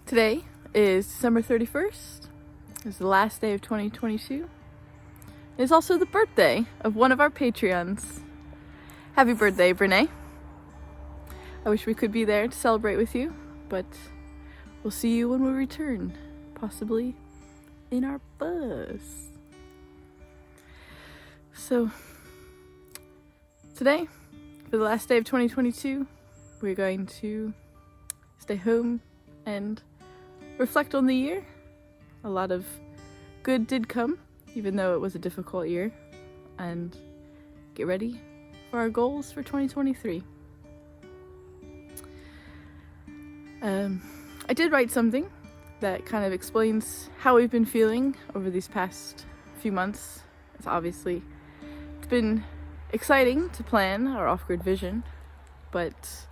Today is December 31st. It's the last day of 2022. It's also the birthday of one of our Patreons. Happy birthday, Brene. I wish we could be there to celebrate with you, but we'll see you when we return, possibly in our bus. So, today, for the last day of 2022, we're going to stay home and reflect on the year. A lot of good did come, even though it was a difficult year, and get ready for our goals for 2023. I did write something that kind of explains how we've been feeling over these past few months. It's been exciting to plan our off-grid vision, but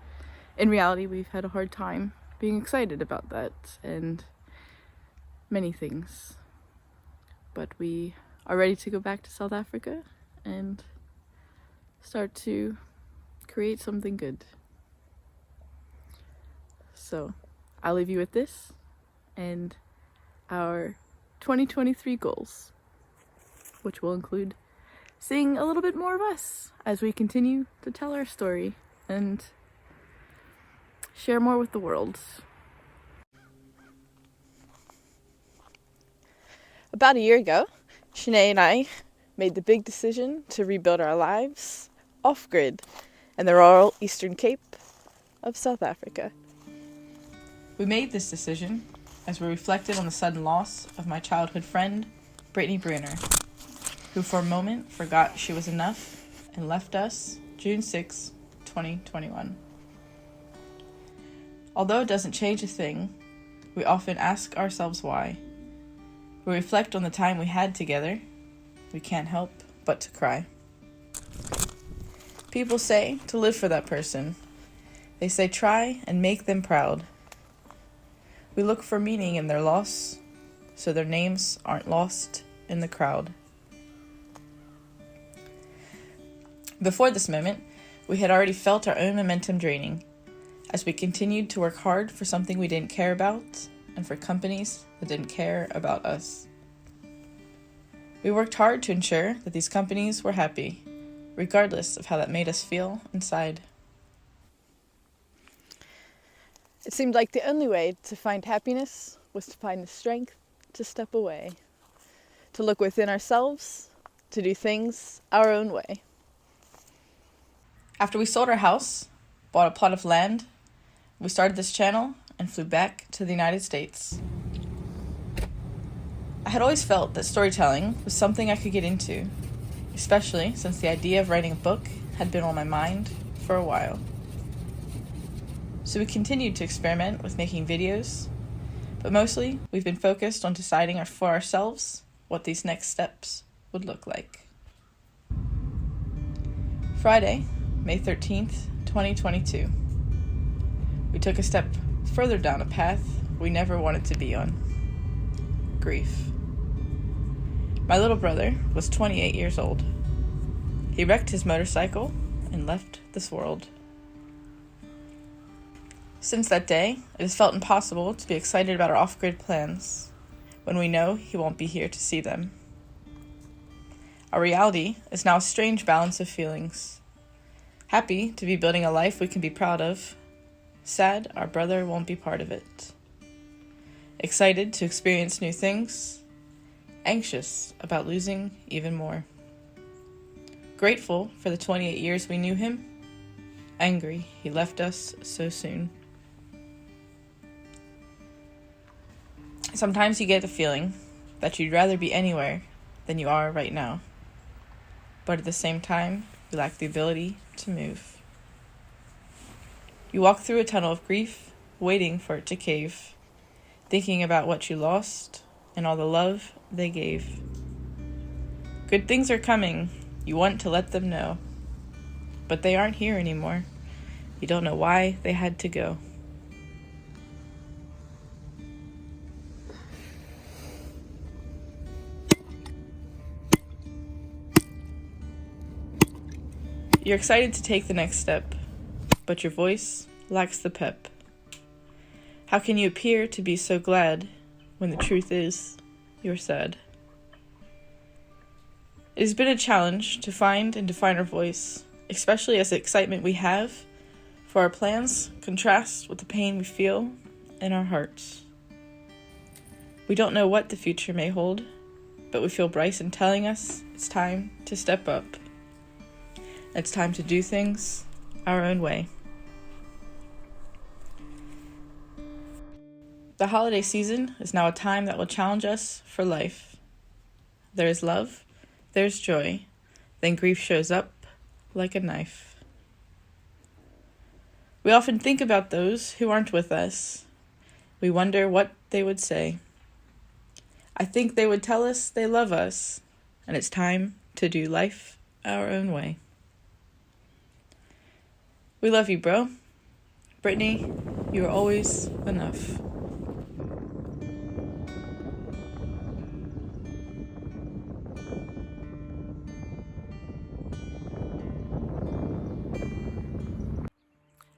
in reality we've had a hard time being excited about that and many things. But we are ready to go back to South Africa and start to create something good. So I'll leave you with this and our 2023 goals, which will include seeing a little bit more of us as we continue to tell our story and share more with the world. About a year ago, Shanae and I made the big decision to rebuild our lives off-grid in the rural Eastern Cape of South Africa. We made this decision as we reflected on the sudden loss of my childhood friend, Brittany Bruner, who for a moment forgot she was enough and left us June 6, 2021. Although it doesn't change a thing, we often ask ourselves why. We reflect on the time we had together. We can't help but to cry. People say to live for that person. They say try and make them proud. We look for meaning in their loss, so their names aren't lost in the crowd. Before this moment, we had already felt our own momentum draining, as we continued to work hard for something we didn't care about, and for companies that didn't care about us. We worked hard to ensure that these companies were happy, regardless of how that made us feel inside. It seemed like the only way to find happiness was to find the strength to step away, to look within ourselves, to do things our own way. After we sold our house, bought a plot of land, we started this channel and flew back to the United States. I had always felt that storytelling was something I could get into, especially since the idea of writing a book had been on my mind for a while. So we continued to experiment with making videos, but mostly we've been focused on deciding for ourselves what these next steps would look like. Friday, May 13th, 2022. We took a step further down a path we never wanted to be on. Grief. My little brother was 28 years old. He wrecked his motorcycle and left this world. Since that day, it has felt impossible to be excited about our off-grid plans when we know he won't be here to see them. Our reality is now a strange balance of feelings. Happy to be building a life we can be proud of. Sad our brother won't be part of it. Excited to experience new things. Anxious about losing even more. Grateful for the 28 years we knew him. Angry he left us so soon. Sometimes you get the feeling that you'd rather be anywhere than you are right now. But at the same time, you lack the ability to move. You walk through a tunnel of grief, waiting for it to cave, thinking about what you lost and all the love they gave. Good things are coming. You want to let them know. But they aren't here anymore. You don't know why they had to go. You're excited to take the next step, but your voice lacks the pep. How can you appear to be so glad when the truth is you're sad? It has been a challenge to find and define our voice, especially as the excitement we have for our plans contrasts with the pain we feel in our hearts. We don't know what the future may hold, but we feel Bryson telling us it's time to step up. It's time to do things our own way. The holiday season is now a time that will challenge us for life. There is love, there's joy, then grief shows up like a knife. We often think about those who aren't with us. We wonder what they would say. I think they would tell us they love us, and it's time to do life our own way. We love you, bro. Brittany, you are always enough.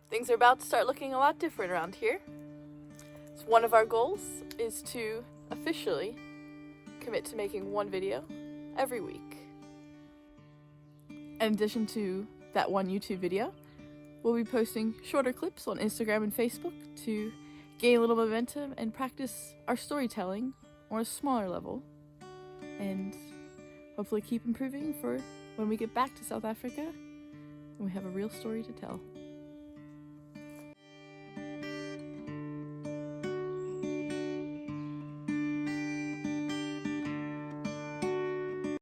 Things are about to start looking a lot different around here. So one of our goals is to officially commit to making one video every week. In addition to that one YouTube video, we'll be posting shorter clips on Instagram and Facebook to gain a little momentum and practice our storytelling on a smaller level, and hopefully keep improving for when we get back to South Africa and we have a real story to tell.